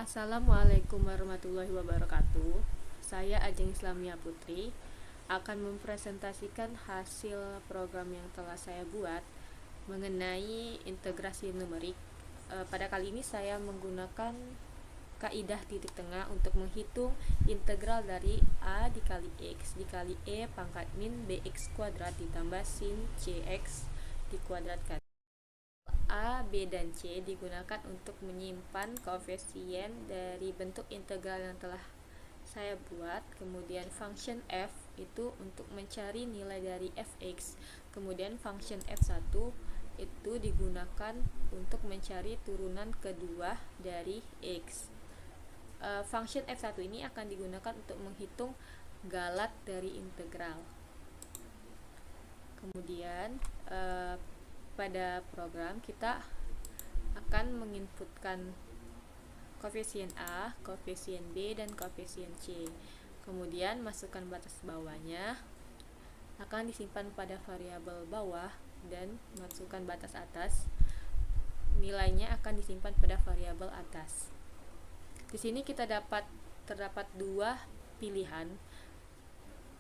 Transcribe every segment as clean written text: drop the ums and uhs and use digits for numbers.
Assalamualaikum warahmatullahi wabarakatuh. Saya Ajeng Islamia Putri akan mempresentasikan hasil program yang telah saya buat mengenai integrasi numerik. Pada kali ini saya menggunakan kaidah titik tengah untuk menghitung integral dari A dikali X dikali E pangkat min BX kuadrat ditambah sin CX dikuadratkan. A, B, dan C digunakan untuk menyimpan koefisien dari bentuk integral yang telah saya buat. Kemudian function f itu untuk mencari nilai dari fx. Kemudian function f1 itu digunakan untuk mencari turunan kedua dari x. Function f1 ini akan digunakan untuk menghitung galat dari integral. Kemudian pada program kita akan menginputkan koefisien A, koefisien B, dan koefisien C. Kemudian masukkan batas bawahnya, akan disimpan pada variabel bawah, dan masukkan batas atas, nilainya akan disimpan pada variabel atas. Di sini kita terdapat dua pilihan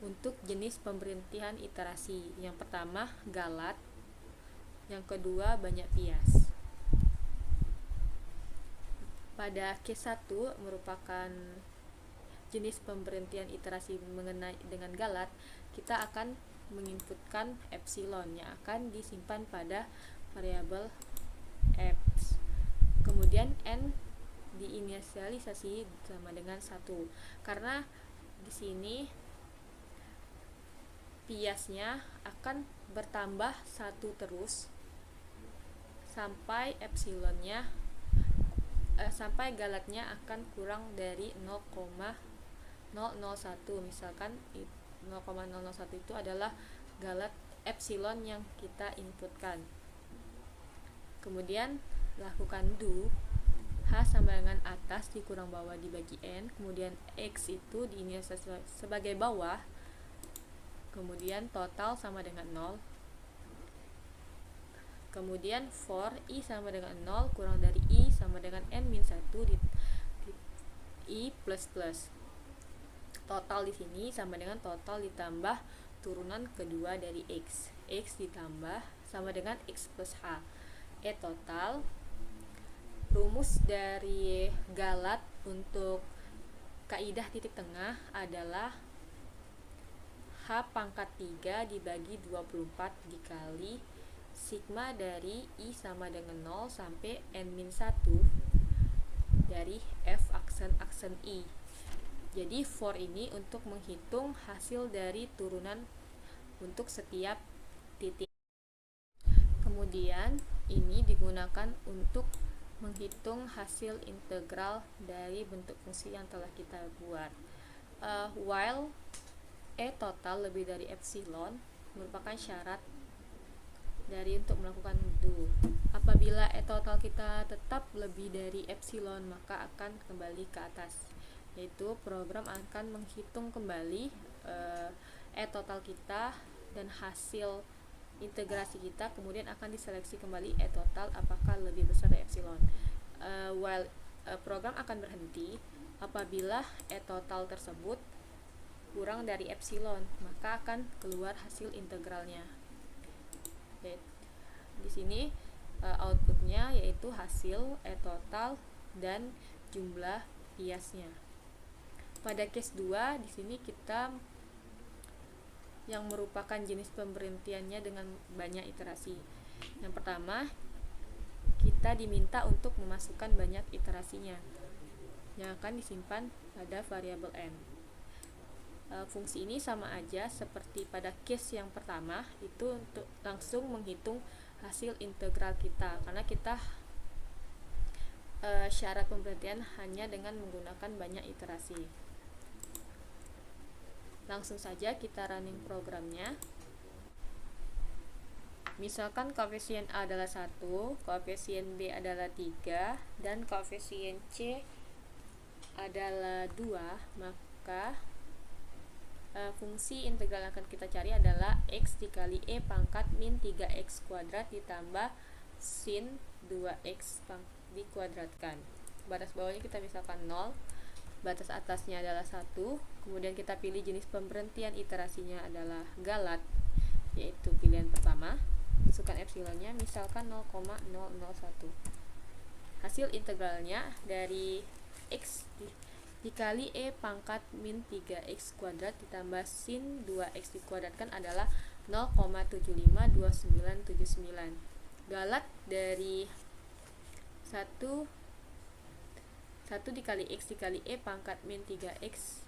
untuk jenis pemberhentian iterasi. Yang pertama galat, yang kedua banyak bias. Pada case 1 merupakan jenis pemberhentian iterasi mengenai dengan galat, kita akan menginputkan epsilon yang akan disimpan pada variabel x. Kemudian n diinisialisasi sama dengan 1 karena di sini biasnya akan bertambah 1 terus sampai epsilonnya sampai galatnya akan kurang dari 0,001. Misalkan 0,001 itu adalah galat epsilon yang kita inputkan. Kemudian lakukan do H sama dengan atas dikurang bawah dibagi N, kemudian X itu diinisialisasi sebagai bawah, kemudian total sama dengan 0. Kemudian for I sama dengan 0 kurang dari I sama dengan N-1 di I plus plus. Total di sini sama dengan total ditambah turunan kedua dari X. X ditambah sama dengan X plus H. Total. Rumus dari galat untuk kaidah titik tengah adalah H pangkat 3 dibagi 24 dikali sigma dari I sama dengan 0 sampai N-1 dari F aksen I. Jadi for ini untuk menghitung hasil dari turunan untuk setiap titik. Kemudian ini digunakan untuk menghitung hasil integral dari bentuk fungsi yang telah kita buat. While E total lebih dari epsilon merupakan syarat dari untuk melakukan do. Apabila E total kita tetap lebih dari epsilon, maka akan kembali ke atas, yaitu program akan menghitung kembali E total kita dan hasil integrasi kita, kemudian akan diseleksi kembali E total apakah lebih besar dari epsilon. While program akan berhenti apabila E total tersebut kurang dari epsilon, maka akan keluar hasil integralnya. Di sini outputnya yaitu hasil E total dan jumlah biasnya. Pada case 2 di sini kita yang merupakan jenis pemberhentiannya dengan banyak iterasi. Yang pertama, kita diminta untuk memasukkan banyak iterasinya yang akan disimpan pada variabel n. Fungsi ini sama aja seperti pada case yang pertama, itu untuk langsung menghitung hasil integral kita, karena kita syarat pemberhentian hanya dengan menggunakan banyak iterasi. Langsung saja kita running programnya. Misalkan koefisien A adalah 1, koefisien B adalah 3, dan koefisien C adalah 2, maka fungsi integral yang akan kita cari adalah X dikali E pangkat min 3X kuadrat ditambah sin 2X dikuadratkan. batas bawahnya kita misalkan 0, batas atasnya adalah 1, kemudian kita pilih jenis pemberhentian iterasinya adalah galat, yaitu pilihan pertama, masukkan epsilonnya misalkan 0,001. Hasil integralnya dari x dikali e pangkat min 3x kuadrat ditambah sin 2x dikuadratkan adalah 0,752979. Galat dari 1 dikali x dikali e pangkat min 3x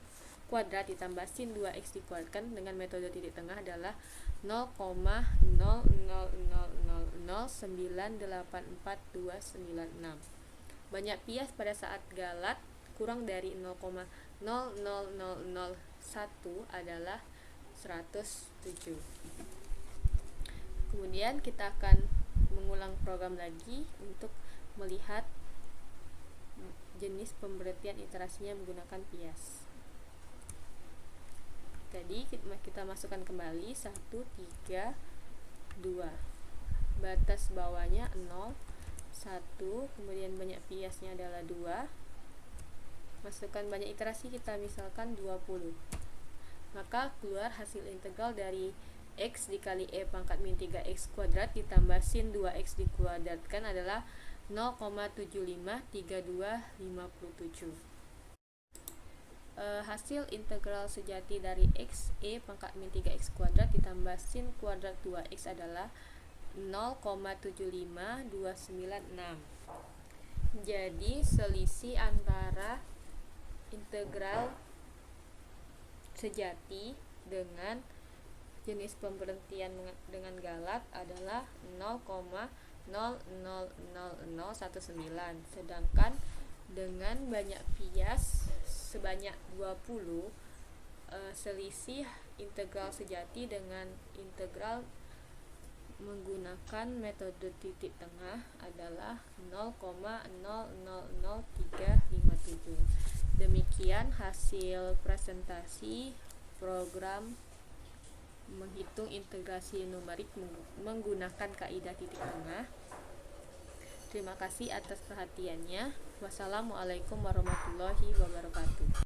kuadrat ditambah sin 2x dikuadratkan dengan metode titik tengah adalah 0,0009844296. Banyak pias pada saat galat kurang dari 0,00001 adalah 107. Kemudian kita akan mengulang program lagi untuk melihat jenis pemberhentian iterasinya menggunakan pias. Jadi kita masukkan kembali 1, 3, 2. Batas bawahnya 0, 1, kemudian banyak piasnya adalah 2. Masukkan banyak iterasi, kita misalkan 20. Maka keluar hasil integral dari x dikali e pangkat min 3x kuadrat ditambah sin 2x dikuadratkan adalah 0,753257. Hasil integral sejati dari x e pangkat min 3x kuadrat ditambah sin kuadrat 2x adalah 0,75296. Jadi selisih antara integral sejati dengan jenis pemberhentian dengan galat adalah 0,000019, sedangkan dengan banyak pias sebanyak 20, selisih integral sejati dengan integral menggunakan metode titik tengah adalah 0,000357. Demikian hasil presentasi program menghitung integrasi numerik menggunakan kaidah titik tengah. Terima kasih atas perhatiannya. Wassalamualaikum warahmatullahi wabarakatuh.